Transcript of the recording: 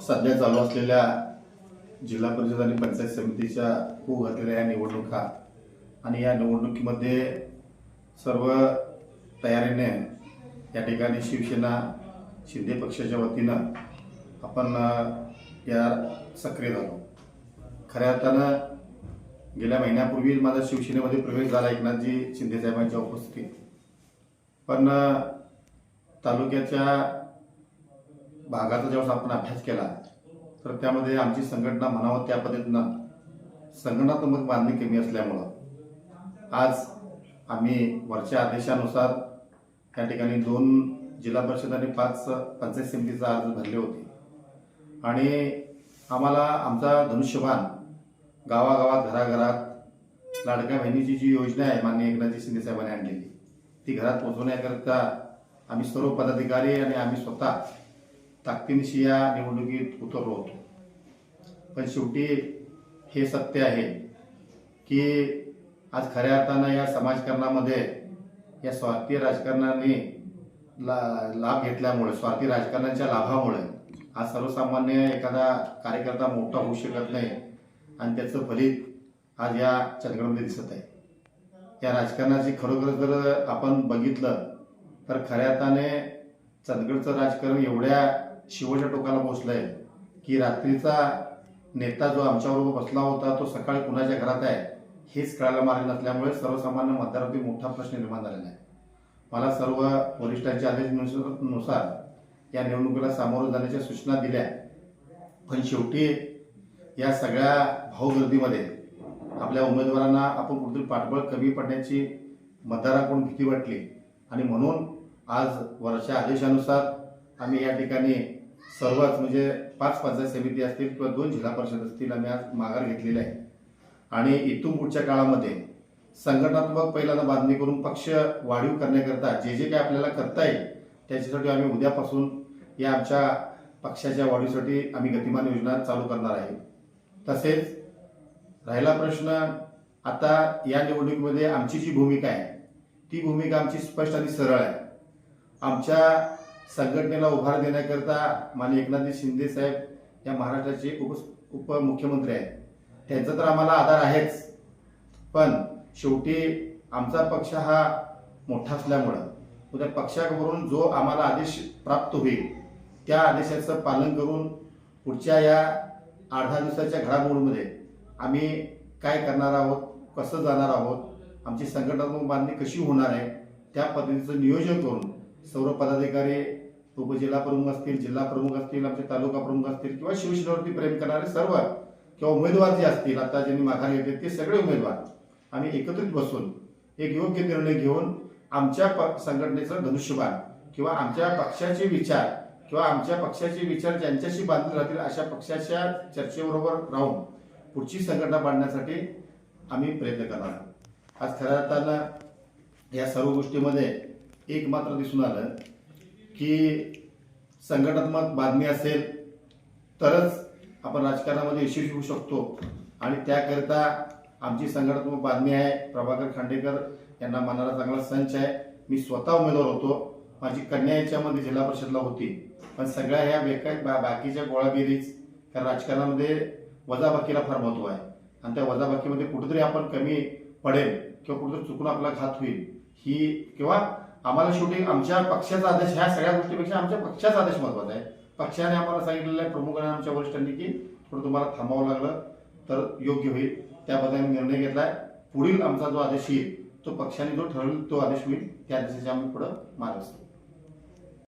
सध्या चालू असलेल्या जिल्हा परिषद आणि पंचायत समितीच्या होऊ घातलेल्या या निवडणुका आणि या निवडणुकीमध्ये सर्व तयारीने या ठिकाणी शिवसेना शिंदे पक्षाच्या वतीनं आपण या सक्रिय झालो। खऱ्या अर्थानं गेल्या महिन्यापूर्वी माझा शिवसेनेमध्ये प्रवेश झाला एकनाथजी शिंदे साहेबांच्या उपस्थितीत, पण तालुक्याच्या भागाचा जेव्हा आपण अभ्यास केला तर त्यामध्ये आमची संघटना म्हणावं त्या पद्धतीनं संघटनात्मक बांधणी कमी असल्यामुळं आज आम्ही वरच्या आदेशानुसार त्या ठिकाणी 2 जिल्हा परिषद आणि 5 पंचायत समितीचा अर्ज भरले होते आणि आम्हाला आमचा धनुष्यबाण गावागावात घराघरात लाडक्या बहिणीची जी योजना आहे माननीय एकनाथजी शिंदे साहेबांनी आणलेली ती घरात पोहोचवण्याकरता आम्ही सर्व पदाधिकारी आणि आम्ही स्वतः ताकदीनिशी या निवडणुकीत उतरलो होतो। पण शेवटी हे सत्य आहे की आज खऱ्या अर्थानं या समाजकारणामध्ये या स्वार्थी राजकारणाने लाभ घेतल्यामुळे, स्वार्थी राजकारणाच्या लाभामुळे आज सर्वसामान्य एखादा कार्यकर्ता मोठा होऊ शकत नाही आणि त्याचं फलित आज या चंदगडमध्ये दिसत आहे। या राजकारणाची खरोखर जर आपण बघितलं तर खऱ्या अर्थाने चंदगडचं राजकारण एवढ्या शेवटच्या टोकाला पोहोचलंय की रात्रीचा नेता जो आमच्याबरोबर बसला होता तो सकाळी कुणाच्या घरात आहे हेच कळायला मार्ग नसल्यामुळे सर्वसामान्य मतदारांवरती मोठा प्रश्न निर्माण झालेला आहे। मला सर्व वरिष्ठांच्या आदेशानुसार या निवडणुकीला सामोरं जाण्याच्या सूचना दिल्या, पण शेवटी या सगळ्या भाऊगर्दीमध्ये आपल्या उमेदवारांना आपण कुठेतरी पाठबळ कमी पडण्याची मतदाराकडून भीती वाटली आणि म्हणून आज वरच्या आदेशानुसार आम्ही या ठिकाणी सर्वच म्हणजे 5 पंचायत समिती असतील किंवा 2 जिल्हा परिषद असतील आम्ही आज माघार घेतलेला आहे आणि इथून पुढच्या काळामध्ये संघटनात्मक पहिल्यांदा बांधणी करून पक्ष वाढीव करण्याकरता जे काय आपल्याला करता येईल त्याच्यासाठी आम्ही उद्यापासून या आमच्या पक्षाच्या वाढीसाठी आम्ही गतिमान योजना चालू करणार आहे। तसेच राहिला प्रश्न आता या निवडणुकीमध्ये आमची जी भूमिका आहे ती भूमिका आमची स्पष्ट आणि सरळ आहे। आमच्या संघटनेला उभार देण्याकरता माननीय एकनाथजी शिंदे साहेब या महाराष्ट्राचे उपमुख्यमंत्री आहेत, त्यांचा तर आम्हाला आधार आहेच, पण शेवटी आमचा पक्ष हा मोठा असल्यामुळं त्या पक्षाकडून जो आम्हाला आदेश प्राप्त होईल त्या आदेशाचं पालन करून पुढच्या या 8-10 दिवसाच्या घडामोडीमध्ये आम्ही काय करणार आहोत, कसं जाणार आहोत, आमची संघटनात्मक बांधणी कशी होणार आहे त्या पद्धतीचं नियोजन करून सर्व पदाधिकारी, उपजिल्हा प्रमुख असतील, जिल्हा प्रमुख असतील, आमचे तालुका प्रमुख असतील किंवा शिवसेनेवरती प्रेम करणारे सर्व किंवा उमेदवार जे असतील आता ज्यांनी माघार घेतली ते सगळे उमेदवार आम्ही एकत्रित बसून एक योग्य निर्णय घेऊन आमच्या संघटनेचं धनुष्यबाण किंवा आमच्या पक्षाचे विचार किंवा आमच्या पक्षाचे विचार ज्यांच्याशी बांधले राहतील अशा पक्षाच्या चर्चेबरोबर राहून पुढची संघटना बांधण्यासाठी आम्ही प्रयत्न करणार आहोत। आज खऱ्या अर्थानं या सर्व गोष्टीमध्ये एक मात्र दिसून आलं की संघटनात्मक बांधणी असेल तरच आपण राजकारणामध्ये यशस्वी होऊ शकतो आणि त्याकरिता आमची संघटनात्मक बांधणी आहे। प्रभाकर खांडेकर यांना मानणारा चांगला संच आहे। मी स्वतः उमेदवार होतो, माझी कन्या याच्यामध्ये जिल्हा परिषदला होती, पण सगळ्या ह्या बाकीच्या गोळाबेरीज कारण राजकारणामध्ये वजाबाकीला फार महत्व आहे आणि त्या वजाबाकीमध्ये कुठेतरी आपण कमी पडेल किंवा कुठेतरी चुकून आपला घात होईल ही किंवा आम्हाला शेवटी आमच्या पक्षाचा आदेश ह्या सगळ्या गोष्टीपेक्षा आमच्या पक्षाचा आदेश महत्वाचा आहे। पक्षाने आम्हाला सांगितलेलं आहे, प्रमुखांनी आमच्या वरिष्ठांनी की थोडं तुम्हाला थांबावं लागलं तर योग्य होईल, त्या पद्धतीने निर्णय घेतलाय। पुढील आमचा जो आदेश येईल तो पक्षाने जो ठरवेल तो आदेश होईल, त्या आदेशाच्या आम्ही पुढे मार्ग असतो।